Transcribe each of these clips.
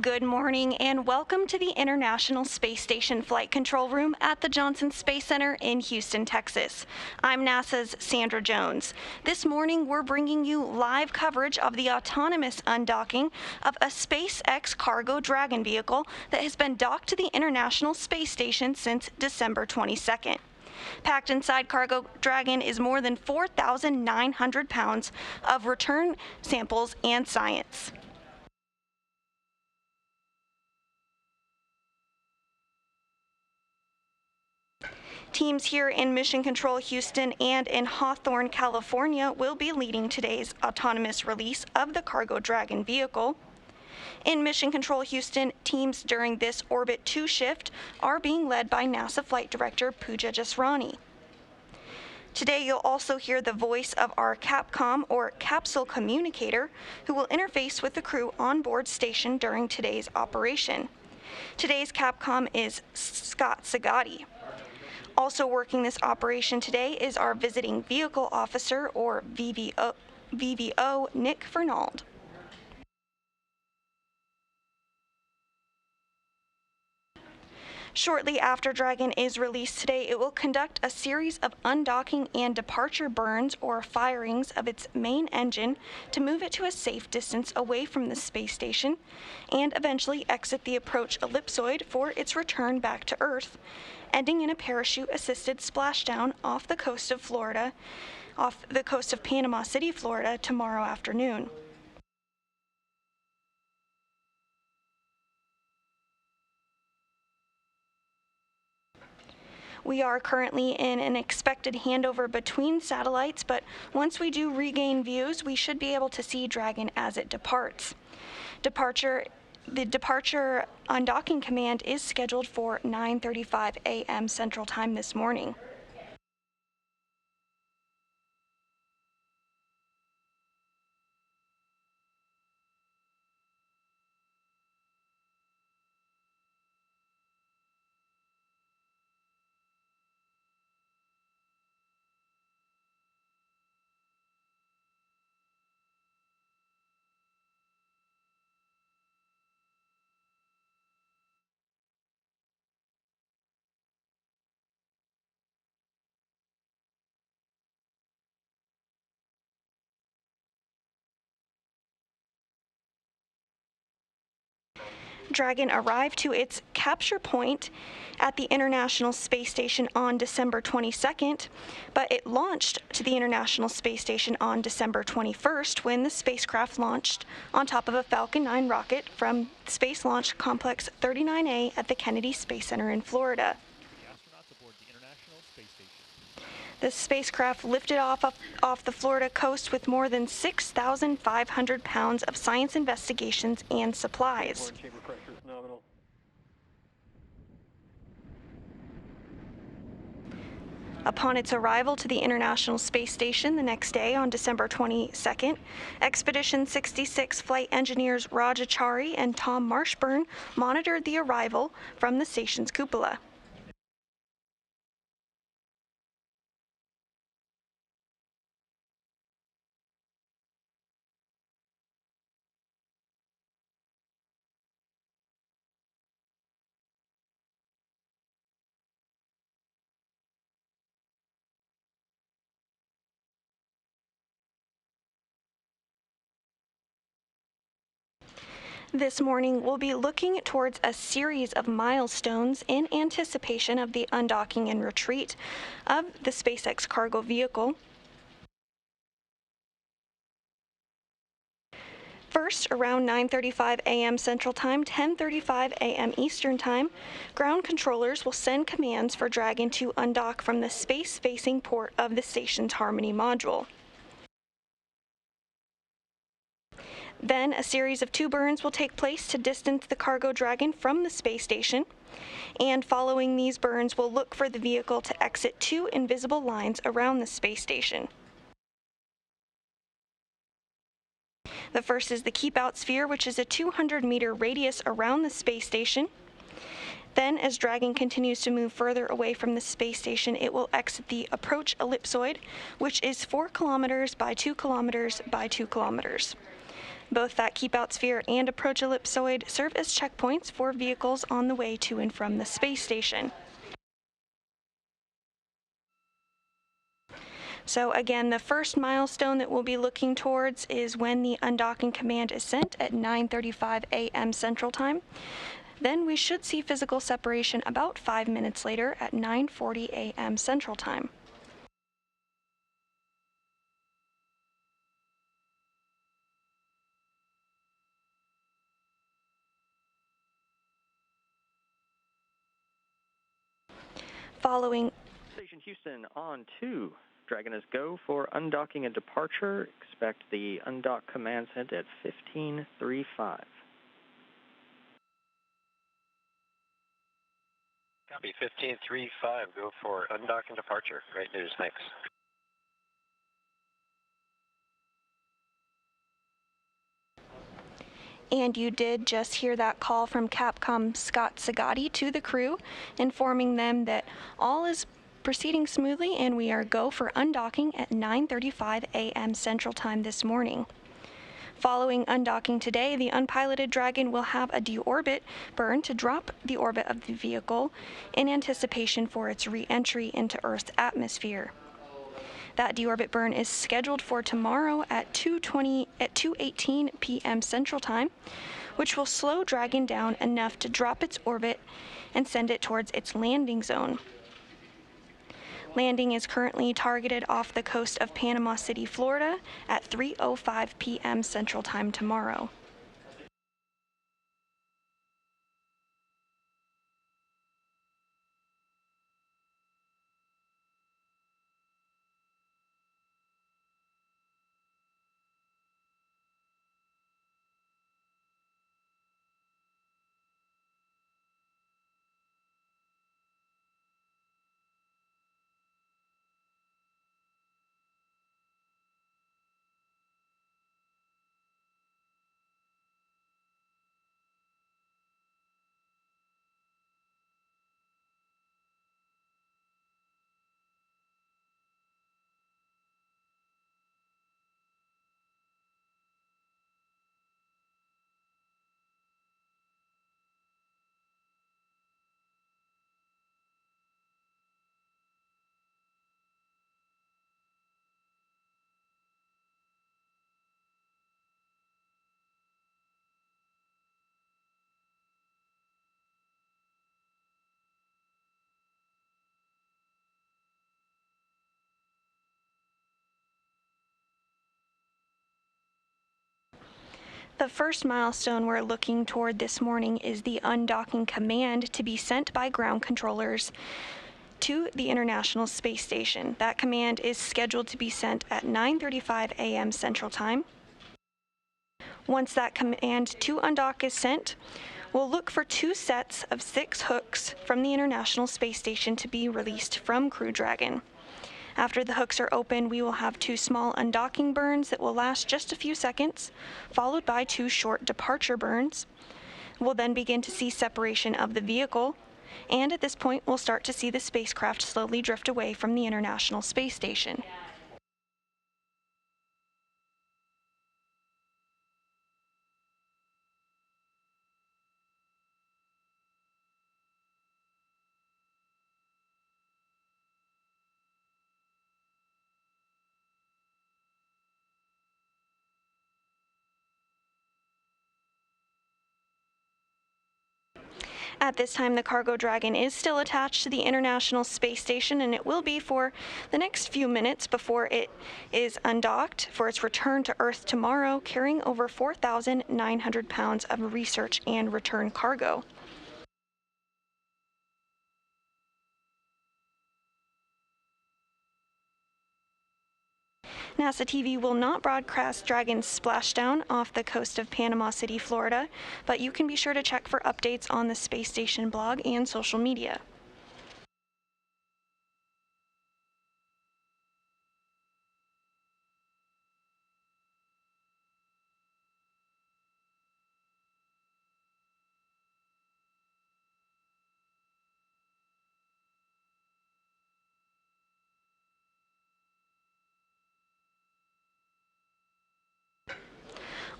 Good morning and welcome to the International Space Station Flight Control Room at the Johnson Space Center in Houston, Texas. I'm NASA's Sandra Jones. This morning we're bringing you live coverage of the autonomous undocking of a SpaceX Cargo Dragon vehicle that has been docked to the International Space Station since December 22nd. Packed inside Cargo Dragon is more than 4,900 pounds of return samples and science. Teams here in Mission Control Houston and in Hawthorne, California will be leading today's autonomous release of the Cargo Dragon vehicle. In Mission Control Houston, teams during this Orbit 2 shift are being led by NASA Flight Director Pooja Jasrani. Today you'll also hear the voice of our Capcom or capsule communicator who will interface with the crew on board station during today's operation. Today's Capcom is Scott Sagatti. Also working this operation today is our Visiting Vehicle Officer, or VVO, Nick Fernald. Shortly after Dragon is released today, it will conduct a series of undocking and departure burns or firings of its main engine to move it to a safe distance away from the space station and eventually exit the approach ellipsoid for its return back to Earth, ending in a parachute-assisted splashdown off the coast of Panama City, Florida tomorrow afternoon. We are currently in an expected handover between satellites, but once we do regain views, we should be able to see Dragon as it departs. The departure undocking command is scheduled for 9:35 a.m. Central Time this morning. Dragon arrived to its capture point at the International Space Station on December 22nd, but it launched to the International Space Station on December 21st when the spacecraft launched on top of a Falcon 9 rocket from Space Launch Complex 39A at the Kennedy Space Center in Florida. The spacecraft lifted off the Florida coast with more than 6,500 pounds of science investigations and supplies. Upon its arrival to the International Space Station the next day on December 22nd, Expedition 66 flight engineers Raj Achari and Tom Marshburn monitored the arrival from the station's cupola. This morning, we'll be looking towards a series of milestones in anticipation of the undocking and retreat of the SpaceX cargo vehicle. First, around 9:35 a.m. Central Time, 10:35 a.m. Eastern Time, ground controllers will send commands for Dragon to undock from the space-facing port of the station's Harmony module. Then a series of 2 burns will take place to distance the Cargo Dragon from the space station, and following these burns we'll look for the vehicle to exit 2 invisible lines around the space station. The first is the Keep Out Sphere, which is a 200-meter radius around the space station. Then, as Dragon continues to move further away from the space station, it will exit the Approach Ellipsoid, which is 4 kilometers by 2 kilometers by 2 kilometers. Both that keep-out sphere and approach ellipsoid serve as checkpoints for vehicles on the way to and from the space station. So again, the first milestone that we'll be looking towards is when the undocking command is sent at 9:35 a.m. Central Time. Then we should see physical separation about 5 minutes later at 9:40 a.m. Central Time. Following Station Houston on 2. Dragon is go for undocking and departure. Expect the undock command sent at 15:35. Copy, 15:35. Go for undock and departure. Great news, thanks. And you did just hear that call from Capcom Scott Sagatti to the crew, informing them that all is proceeding smoothly and we are go for undocking at 9:35 a.m. Central Time this morning. Following undocking today, the unpiloted Dragon will have a deorbit burn to drop the orbit of the vehicle in anticipation for its re-entry into Earth's atmosphere. That deorbit burn is scheduled for tomorrow at 2:18 p.m. Central Time, which will slow Dragon down enough to drop its orbit and send it towards its landing zone. Landing is currently targeted off the coast of Panama City, Florida at 3:05 p.m. Central Time tomorrow. The first milestone we're looking toward this morning is the undocking command to be sent by ground controllers to the International Space Station. That command is scheduled to be sent at 9:35 a.m. Central Time. Once that command to undock is sent, we'll look for 2 sets of 6 hooks from the International Space Station to be released from Crew Dragon. After the hooks are open, we will have 2 small undocking burns that will last just a few seconds, followed by 2 short departure burns. We'll then begin to see separation of the vehicle, and at this point, we'll start to see the spacecraft slowly drift away from the International Space Station. At this time, the Cargo Dragon is still attached to the International Space Station, and it will be for the next few minutes before it is undocked for its return to Earth tomorrow, carrying over 4,900 pounds of research and return cargo. NASA TV will not broadcast Dragon's splashdown off the coast of Panama City, Florida, but you can be sure to check for updates on the space station blog and social media.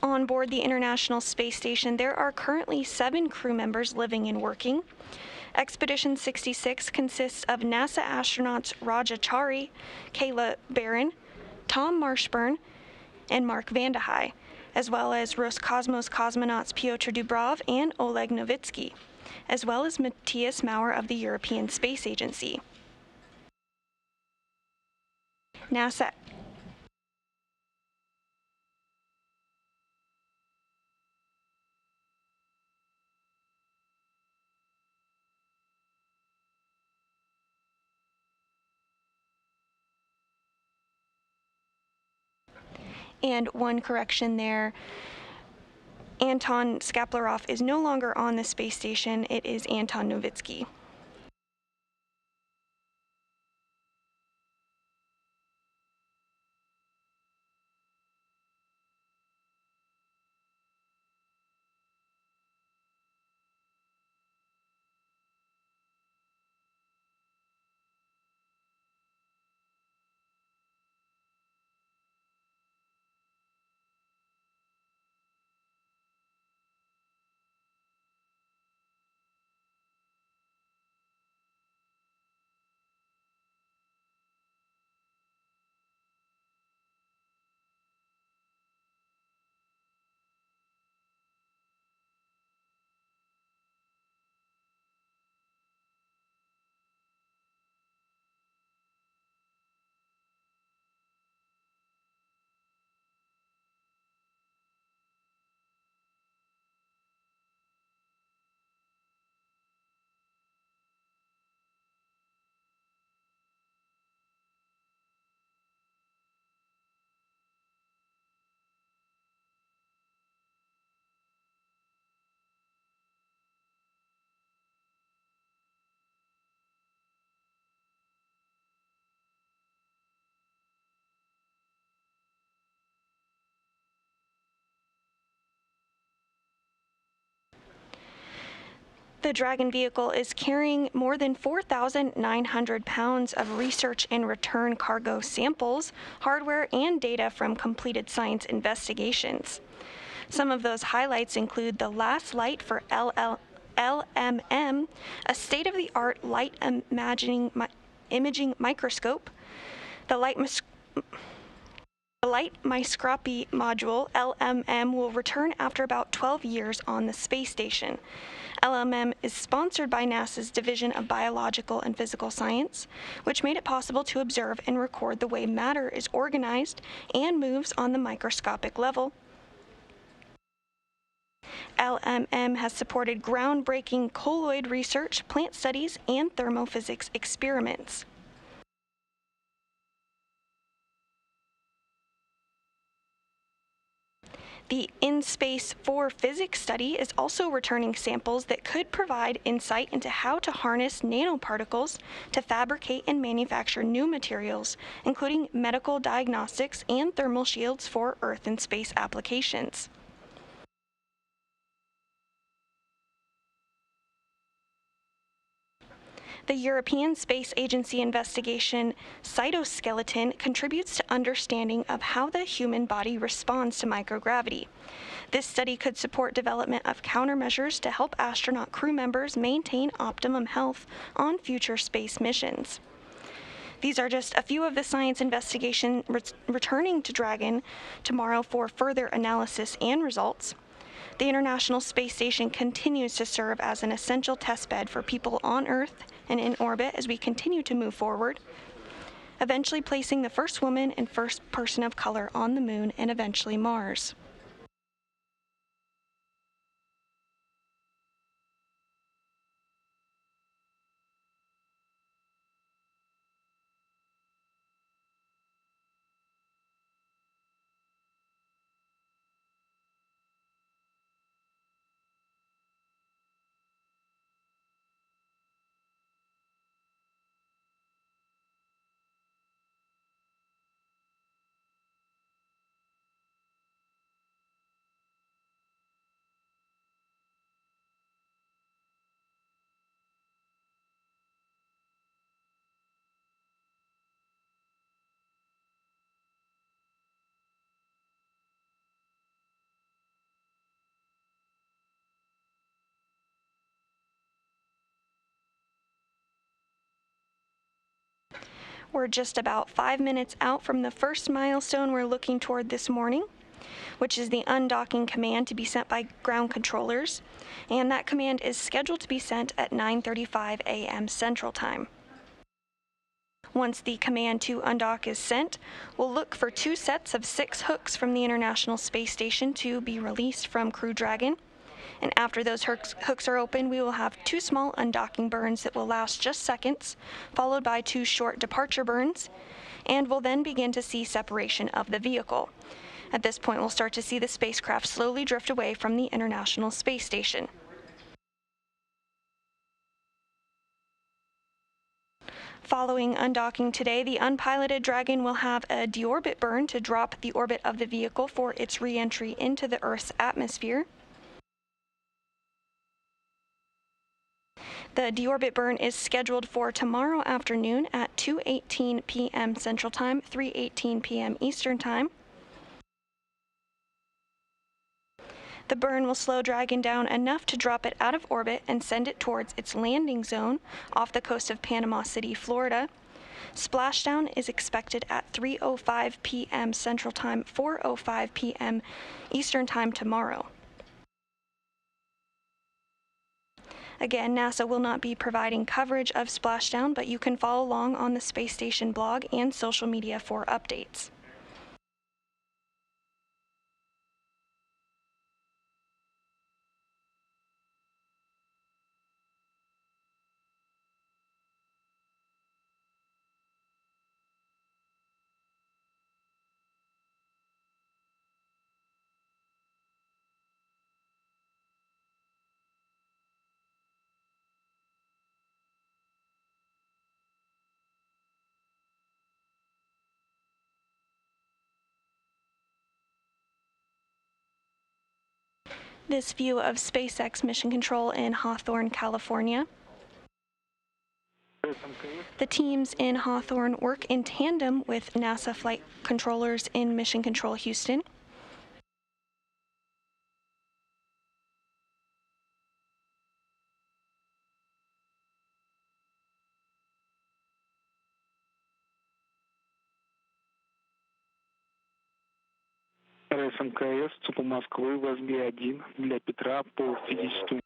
On board the International Space Station, there are currently 7 crew members living and working. Expedition 66 consists of NASA astronauts Raja Chari, Kayla Barron, Tom Marshburn, and Mark Vandehei, as well as Roscosmos cosmonauts Pyotr Dubrov and Oleg Novitsky, as well as Matthias Maurer of the European Space Agency. NASA And one correction there, Anton Skaplerov is no longer on the space station. It is Anton Novitsky. The Dragon vehicle is carrying more than 4,900 pounds of research and return cargo samples, hardware, and data from completed science investigations. Some of those highlights include the last light for LMM, a state-of-the-art light imaging microscope, the light microscopy module, LMM, will return after about 12 years on the space station. LMM is sponsored by NASA's Division of Biological and Physical Science, which made it possible to observe and record the way matter is organized and moves on the microscopic level. LMM has supported groundbreaking colloid research, plant studies, and thermophysics experiments. The In Space 4 physics study is also returning samples that could provide insight into how to harness nanoparticles to fabricate and manufacture new materials, including medical diagnostics and thermal shields for Earth and space applications. The European Space Agency investigation cytoskeleton contributes to understanding of how the human body responds to microgravity. This study could support development of countermeasures to help astronaut crew members maintain optimum health on future space missions. These are just a few of the science investigations returning to Dragon tomorrow for further analysis and results. The International Space Station continues to serve as an essential testbed for people on Earth and in orbit as we continue to move forward, eventually placing the first woman and first person of color on the Moon and eventually Mars. We're just about 5 minutes out from the first milestone we're looking toward this morning, which is the undocking command to be sent by ground controllers, and that command is scheduled to be sent at 9:35 a.m. Central Time. Once the command to undock is sent, we'll look for 2 sets of 6 hooks from the International Space Station to be released from Crew Dragon. And after those hooks are open, we will have 2 small undocking burns that will last just seconds, followed by 2 short departure burns, and we'll then begin to see separation of the vehicle. At this point, we'll start to see the spacecraft slowly drift away from the International Space Station. Following undocking today, the unpiloted Dragon will have a deorbit burn to drop the orbit of the vehicle for its re-entry into the Earth's atmosphere. The deorbit burn is scheduled for tomorrow afternoon at 2:18 p.m. Central Time, 3:18 p.m. Eastern Time. The burn will slow Dragon down enough to drop it out of orbit and send it towards its landing zone off the coast of Panama City, Florida. Splashdown is expected at 3:05 p.m. Central Time, 4:05 p.m. Eastern Time tomorrow. Again, NASA will not be providing coverage of splashdown, but you can follow along on the Space Station blog and social media for updates. This view of SpaceX Mission Control in Hawthorne, California. The teams in Hawthorne work in tandem with NASA flight controllers in Mission Control Houston. МКС, ЦУПа Москвы, возьми 1 для Петра по физическому.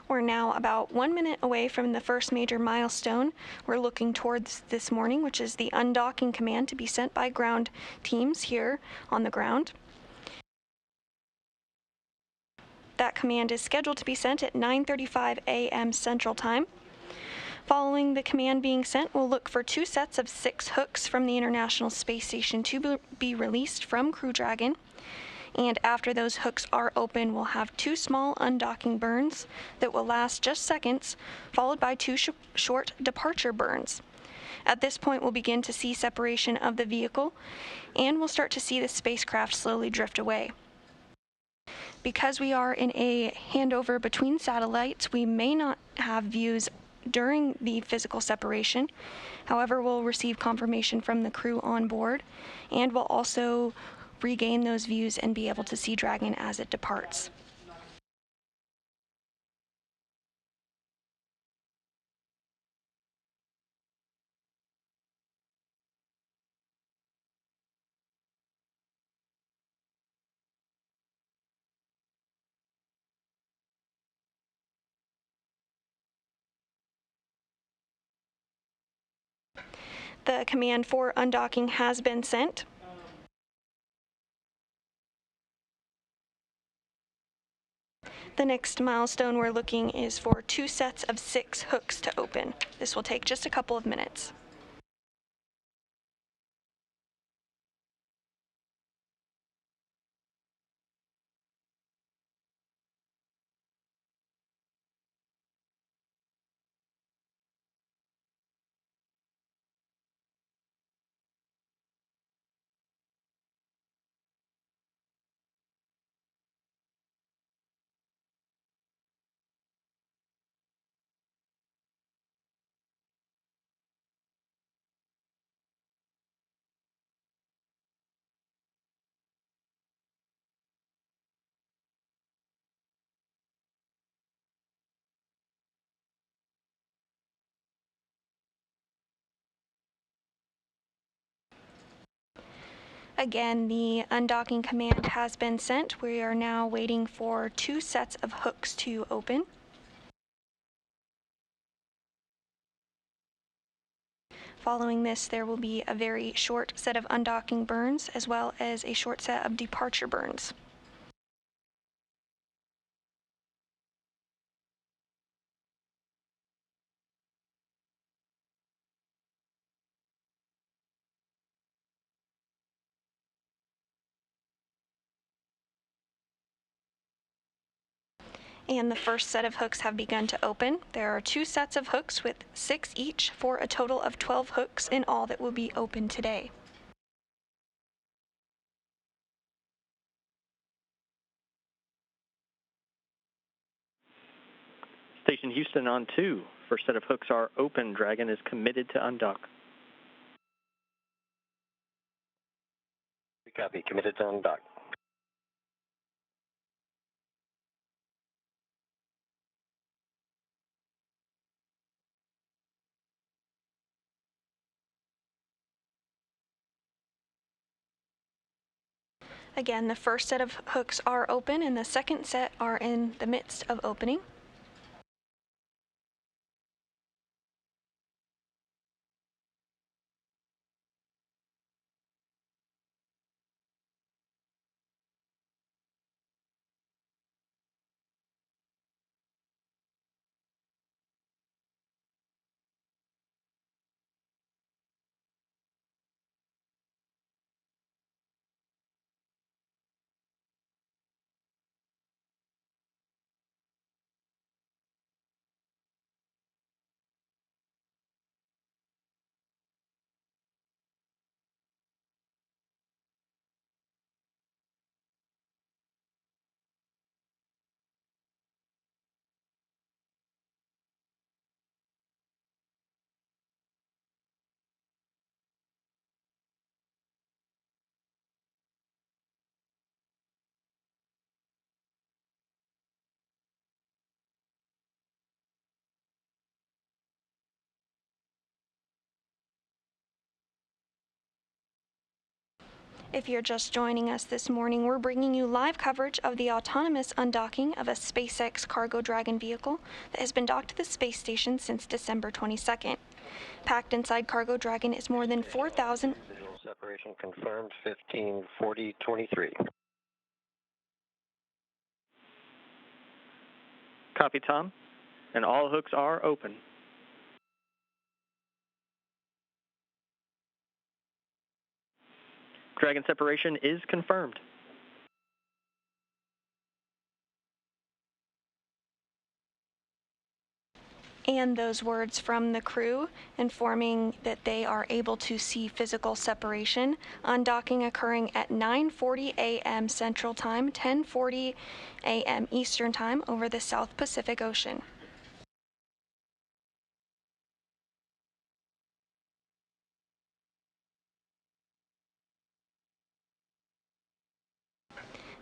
We're now about 1 minute away from the first major milestone we're looking towards this morning, which is the undocking command to be sent by ground teams here on the ground. That command is scheduled to be sent at 9:35 a.m. Central Time. Following the command being sent, we'll look for 2 sets of 6 hooks from the International Space Station to be released from Crew Dragon. And after those hooks are open, we'll have 2 small undocking burns that will last just seconds, followed by 2 short departure burns. At this point, we'll begin to see separation of the vehicle, and we'll start to see the spacecraft slowly drift away. Because we are in a handover between satellites, we may not have views during the physical separation. However, we'll receive confirmation from the crew on board, and we'll also regain those views and be able to see Dragon as it departs. The command for undocking has been sent. The next milestone we're looking is for 2 sets of 6 hooks to open. This will take just a couple of minutes. Again, the undocking command has been sent. We are now waiting for 2 sets of hooks to open. Following this, there will be a very short set of undocking burns as well as a short set of departure burns. And the first set of hooks have begun to open. There are 2 sets of hooks with 6 each for a total of 12 hooks in all that will be open today. Station Houston on 2. First set of hooks are open. Dragon is committed to undock. We copy. Committed to undock. Again, the first set of hooks are open and the second set are in the midst of opening. If you're just joining us this morning, we're bringing you live coverage of the autonomous undocking of a SpaceX Cargo Dragon vehicle that has been docked to the space station since December 22nd. Packed inside Cargo Dragon is more than 4,000. Visual separation confirmed 15:40:23. Copy, Tom. And all hooks are open. Dragon separation is confirmed. And those words from the crew informing that they are able to see physical separation. Undocking occurring at 9:40 a.m. Central Time, 10:40 a.m. Eastern Time over the South Pacific Ocean.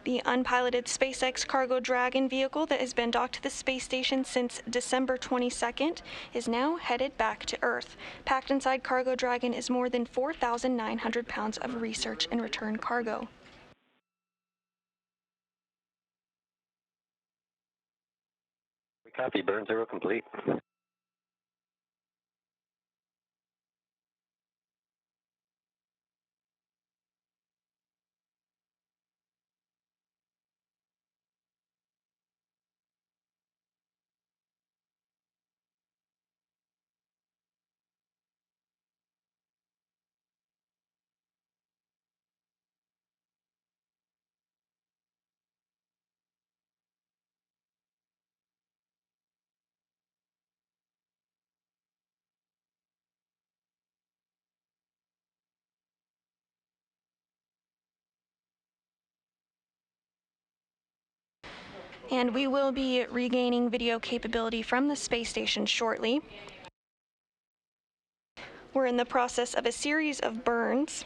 The unpiloted SpaceX Cargo Dragon vehicle that has been docked to the space station since December 22nd is now headed back to Earth. Packed inside Cargo Dragon is more than 4,900 pounds of research and return cargo. We copy. Burn 0 complete. And we will be regaining video capability from the space station shortly. We're in the process of a series of burns.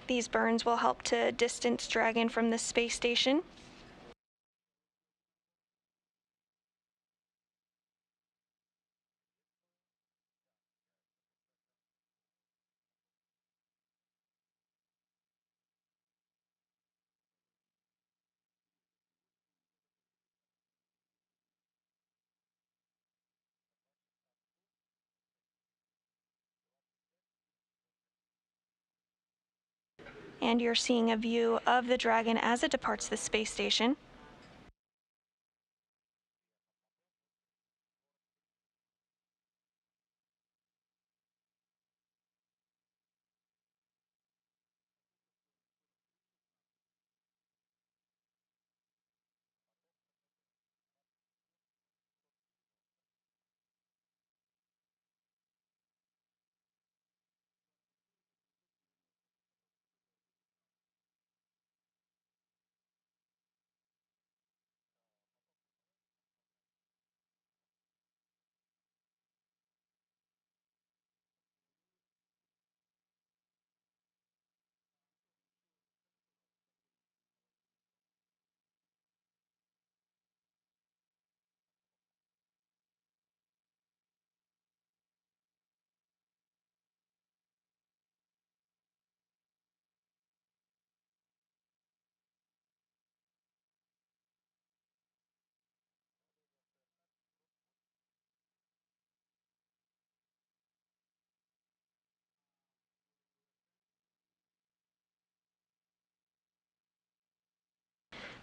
These burns will help to distance Dragon from the space station. And you're seeing a view of the Dragon as it departs the space station.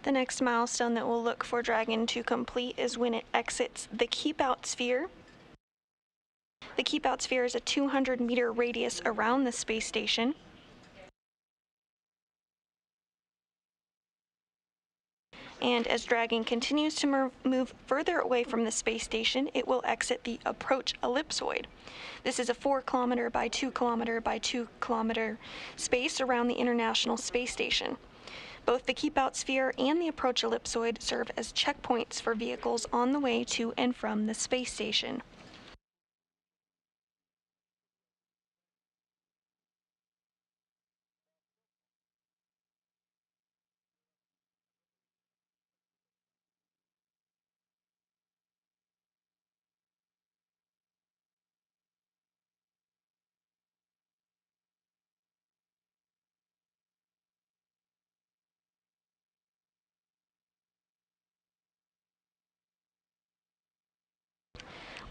The next milestone that we'll look for Dragon to complete is when it exits the keep-out sphere. The keep-out sphere is a 200-meter radius around the space station. And as Dragon continues to move further away from the space station, it will exit the approach ellipsoid. This is a 4 kilometer by 2 kilometer by 2 kilometer space around the International Space Station. Both the keep-out sphere and the approach ellipsoid serve as checkpoints for vehicles on the way to and from the space station.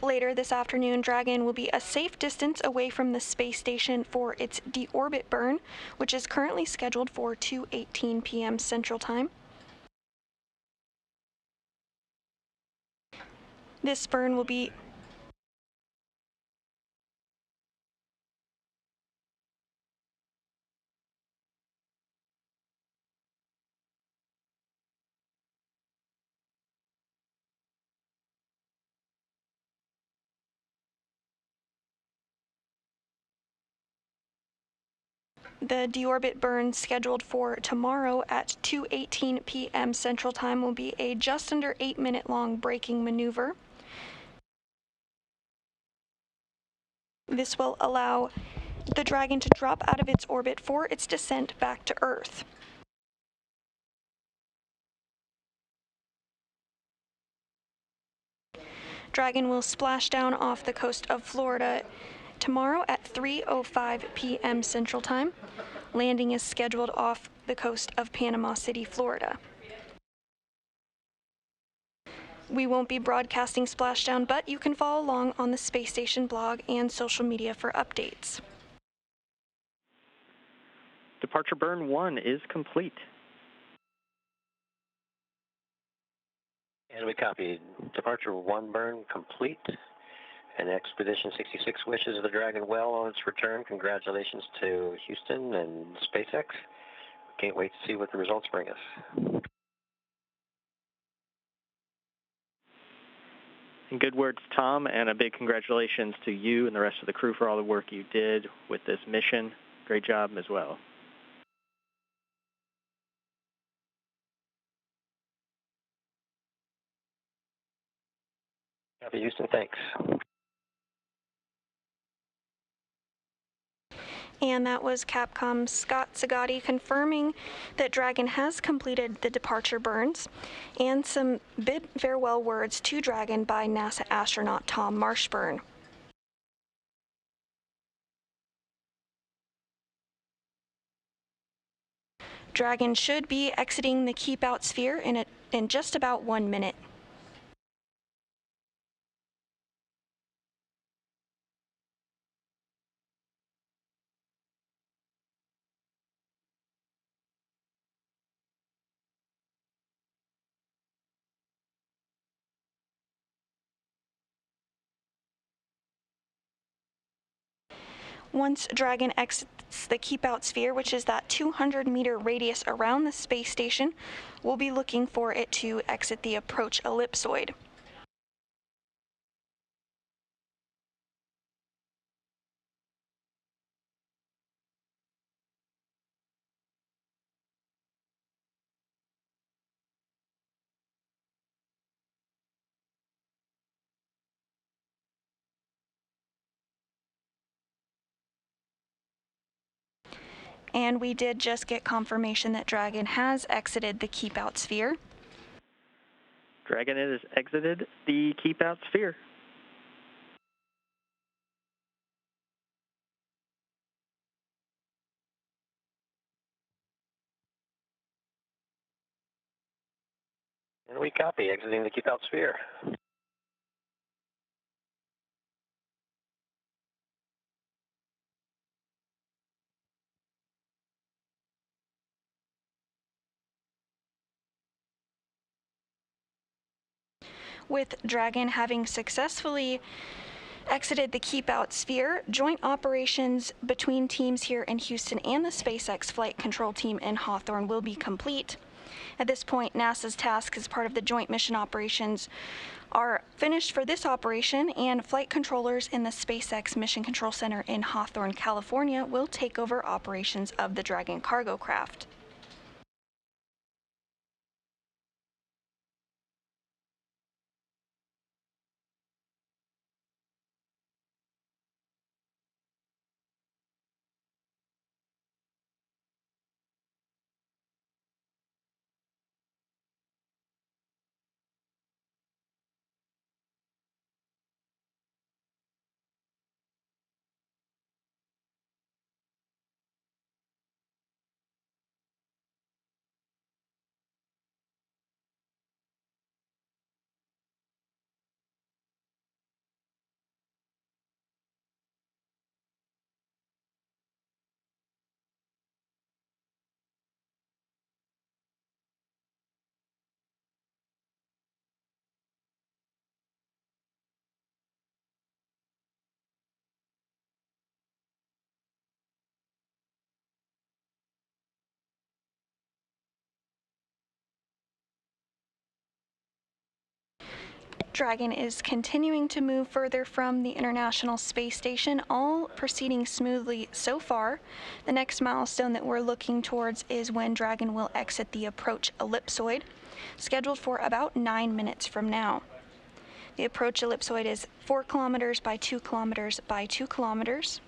Later this afternoon, Dragon will be a safe distance away from the space station for its deorbit burn, which is currently scheduled for 2:18 p.m. Central Time. This burn will be the deorbit burn scheduled for tomorrow at 2:18 p.m. Central Time will be a just under 8-minute long braking maneuver. This will allow the Dragon to drop out of its orbit for its descent back to Earth. Dragon will splash down off the coast of Florida tomorrow at 3:05 p.m. Central Time. Landing is scheduled off the coast of Panama City, Florida. We won't be broadcasting splashdown, but you can follow along on the space station blog and social media for updates. Departure burn 1 is complete. And we copy. Departure 1 burn complete. And Expedition 66 wishes the Dragon well on its return. Congratulations to Houston and SpaceX. Can't wait to see what the results bring us. And good words, Tom, and a big congratulations to you and the rest of the crew for all the work you did with this mission. Great job as well. Copy, Houston. Thanks. And that was Capcom's Scott Zagatti confirming that Dragon has completed the departure burns, and some bid farewell words to Dragon by NASA astronaut Tom Marshburn. Dragon should be exiting the keep out sphere in just about 1 minute. Once Dragon exits the keep out sphere, which is that 200-meter radius around the space station, we'll be looking for it to exit the approach ellipsoid. And we did just get confirmation that Dragon has exited the keep out sphere. Dragon has exited the keep out sphere. And we copy. Exiting the keep out sphere. With Dragon having successfully exited the keep out sphere, joint operations between teams here in Houston and the SpaceX flight control team in Hawthorne will be complete. At this point, NASA's tasks as part of the joint mission operations are finished for this operation, and flight controllers in the SpaceX Mission Control Center in Hawthorne, California will take over operations of the Dragon cargo craft. Dragon is continuing to move further from the International Space Station, all proceeding smoothly so far. The next milestone that we're looking towards is when Dragon will exit the approach ellipsoid, scheduled for about 9 minutes from now. The approach ellipsoid is 4 kilometers by 2 kilometers by 2 kilometers.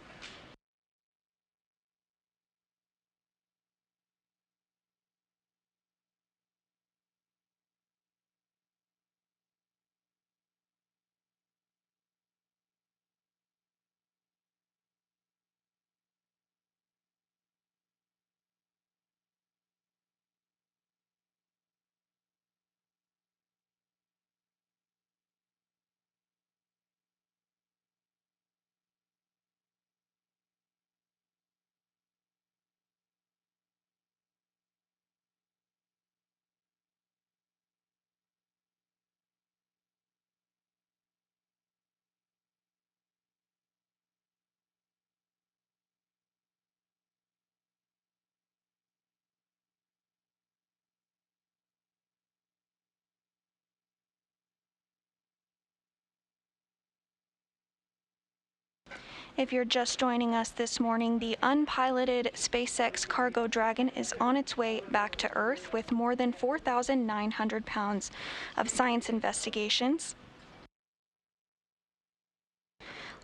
If you're just joining us this morning, the unpiloted SpaceX Cargo Dragon is on its way back to Earth with more than 4,900 pounds of science investigations.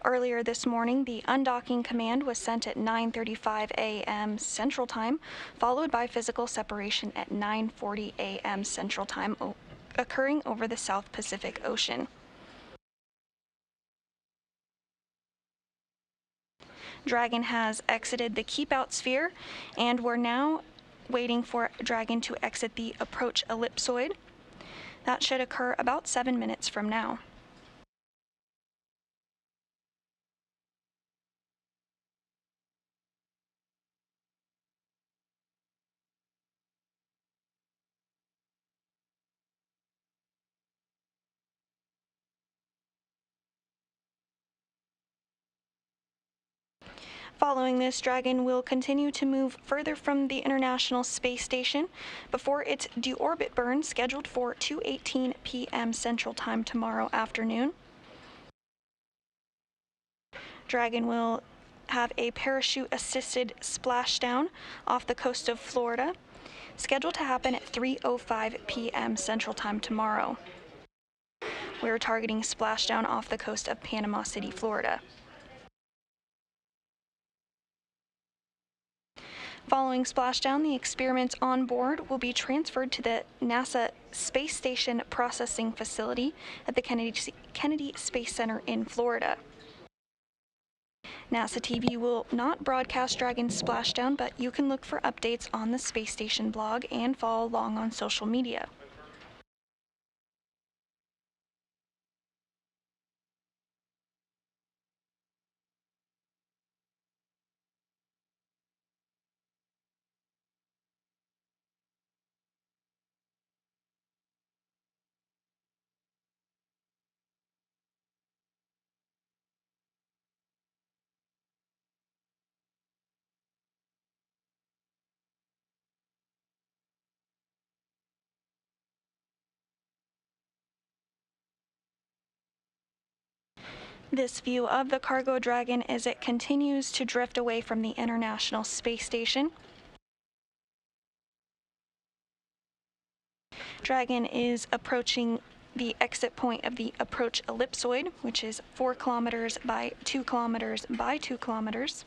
Earlier this morning, the undocking command was sent at 9:35 a.m. Central Time, followed by physical separation at 9:40 a.m. Central Time, occurring over the South Pacific Ocean. Dragon has exited the keep-out sphere, and we're now waiting for Dragon to exit the approach ellipsoid. That should occur about 7 minutes from now. Following this, Dragon will continue to move further from the International Space Station before its deorbit burn scheduled for 2:18 p.m. Central Time tomorrow afternoon. Dragon will have a parachute-assisted splashdown off the coast of Florida, scheduled to happen at 3:05 p.m. Central Time tomorrow. We're targeting splashdown off the coast of Panama City, Florida. Following splashdown, the experiments on board will be transferred to the NASA Space Station Processing Facility at the Kennedy Space Center in Florida. NASA TV will not broadcast Dragon's splashdown, but you can look for updates on the Space Station blog and follow along on social media. This view of the Cargo Dragon as it continues to drift away from the International Space Station. Dragon is approaching the exit point of the approach ellipsoid, which is 4 kilometers by 2 kilometers by 2 kilometers.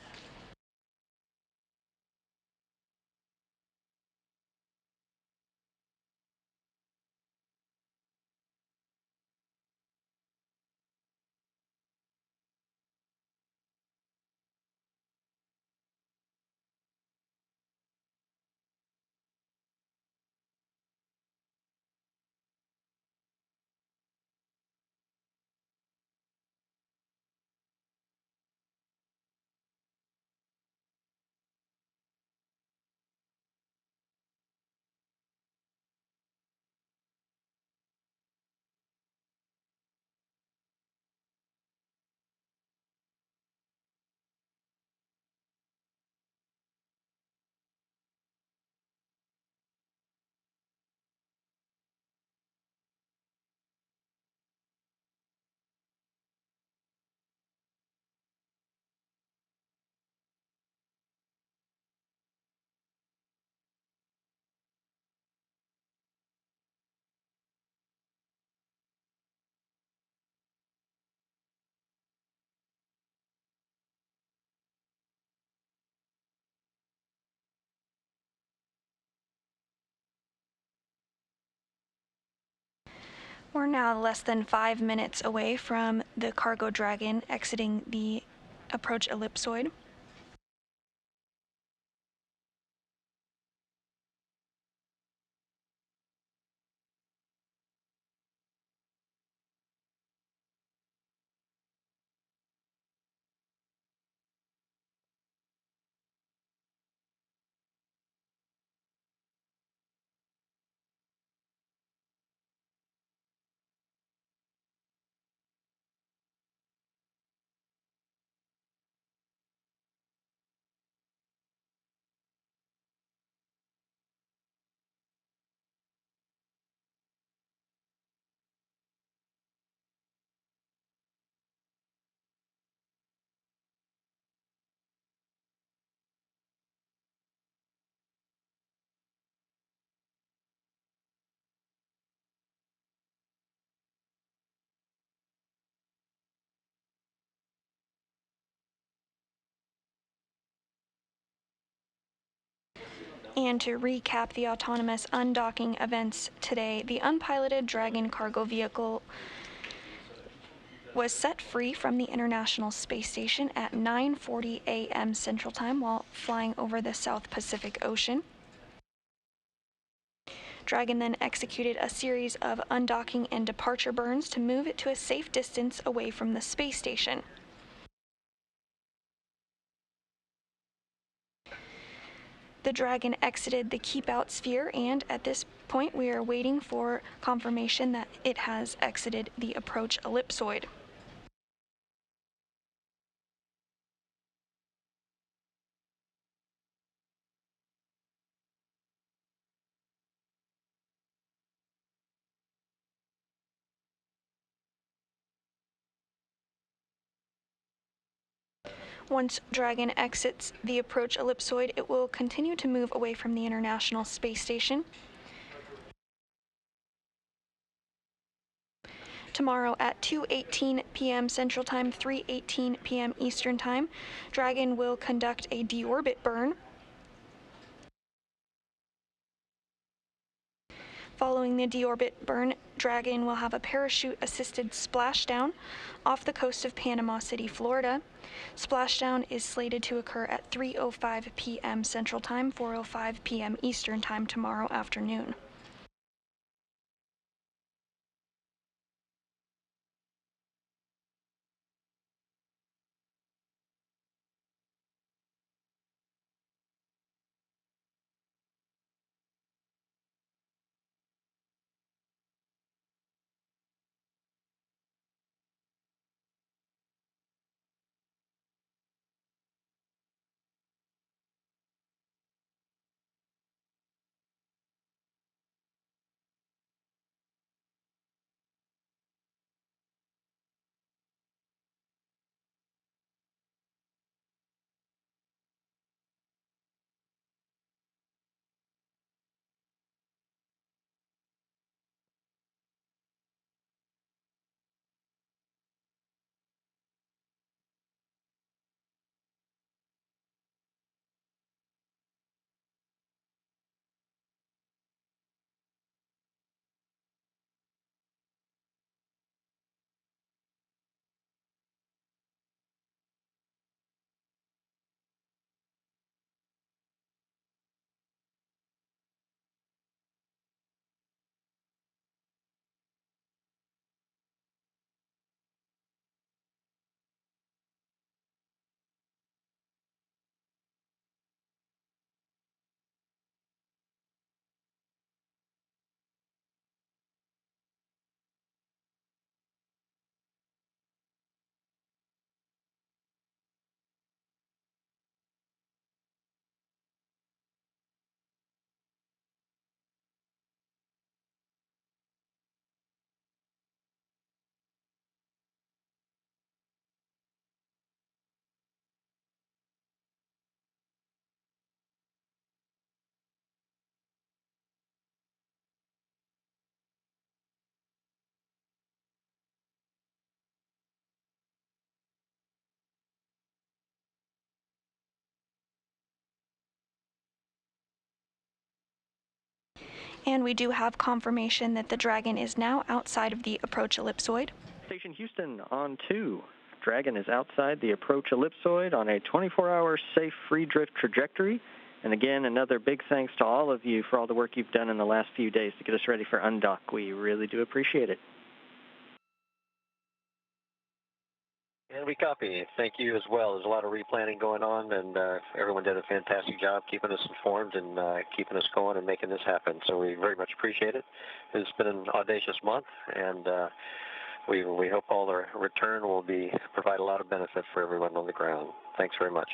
We're now less than 5 minutes away from the Cargo Dragon exiting the approach ellipsoid. And to recap the autonomous undocking events today, the unpiloted Dragon cargo vehicle was set free from the International Space Station at 9:40 a.m. Central Time while flying over the South Pacific Ocean. Dragon then executed a series of undocking and departure burns to move it to a safe distance away from the space station. The Dragon exited the keep-out sphere, and at this point we are waiting for confirmation that it has exited the approach ellipsoid. Once Dragon exits the approach ellipsoid, it will continue to move away from the International Space Station. Tomorrow at 2:18 p.m. Central Time, 3:18 p.m. Eastern Time, Dragon will conduct a deorbit burn. Following the deorbit burn, Dragon will have a parachute-assisted splashdown off the coast of Panama City, Florida. Splashdown is slated to occur at 3:05 p.m. Central Time, 4:05 p.m. Eastern Time tomorrow afternoon. And we do have confirmation that the Dragon is now outside of the approach ellipsoid. Station Houston on 2. Dragon is outside the approach ellipsoid on a 24-hour safe free drift trajectory. And again, another big thanks to all of you for all the work you've done in the last few days to get us ready for undock. We really do appreciate it. And we copy. Thank you as well. There's a lot of replanning going on, and everyone did a fantastic job keeping us informed and keeping us going and making this happen. So we very much appreciate it. It's been an audacious month, and we hope all the return will provide a lot of benefit for everyone on the ground. Thanks very much.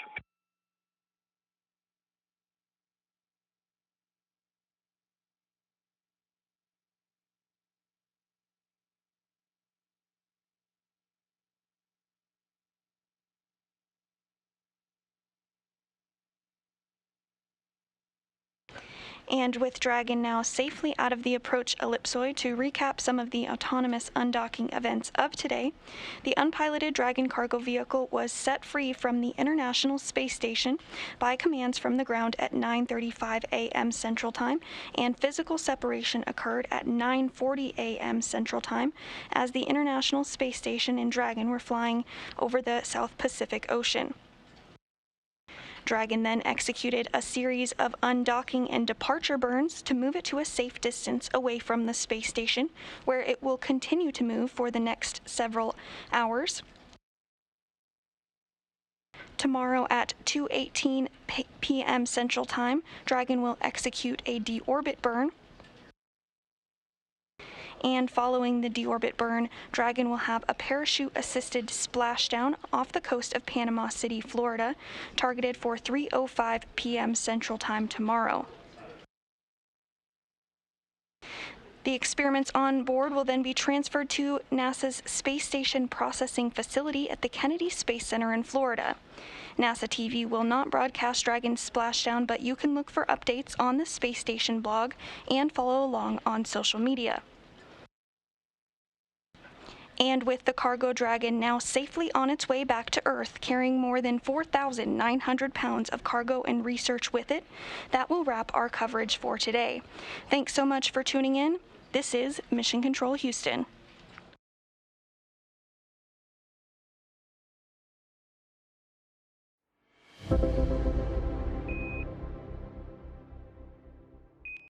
And with Dragon now safely out of the approach ellipsoid, to recap some of the autonomous undocking events of today, the unpiloted Dragon cargo vehicle was set free from the International Space Station by commands from the ground at 9:35 a.m. Central Time, and physical separation occurred at 9:40 a.m. Central Time as the International Space Station and Dragon were flying over the South Pacific Ocean. Dragon then executed a series of undocking and departure burns to move it to a safe distance away from the space station, where it will continue to move for the next several hours. Tomorrow at 2:18 p.m. Central Time, Dragon will execute a deorbit burn. And following the deorbit burn, Dragon will have a parachute-assisted splashdown off the coast of Panama City, Florida, targeted for 3:05 p.m. Central Time tomorrow. The experiments on board will then be transferred to NASA's Space Station Processing Facility at the Kennedy Space Center in Florida. NASA TV will not broadcast Dragon's splashdown, but you can look for updates on the Space Station blog and follow along on social media. And with the Cargo Dragon now safely on its way back to Earth, carrying more than 4,900 pounds of cargo and research with it, that will wrap our coverage for today. Thanks so much for tuning in. This is Mission Control Houston.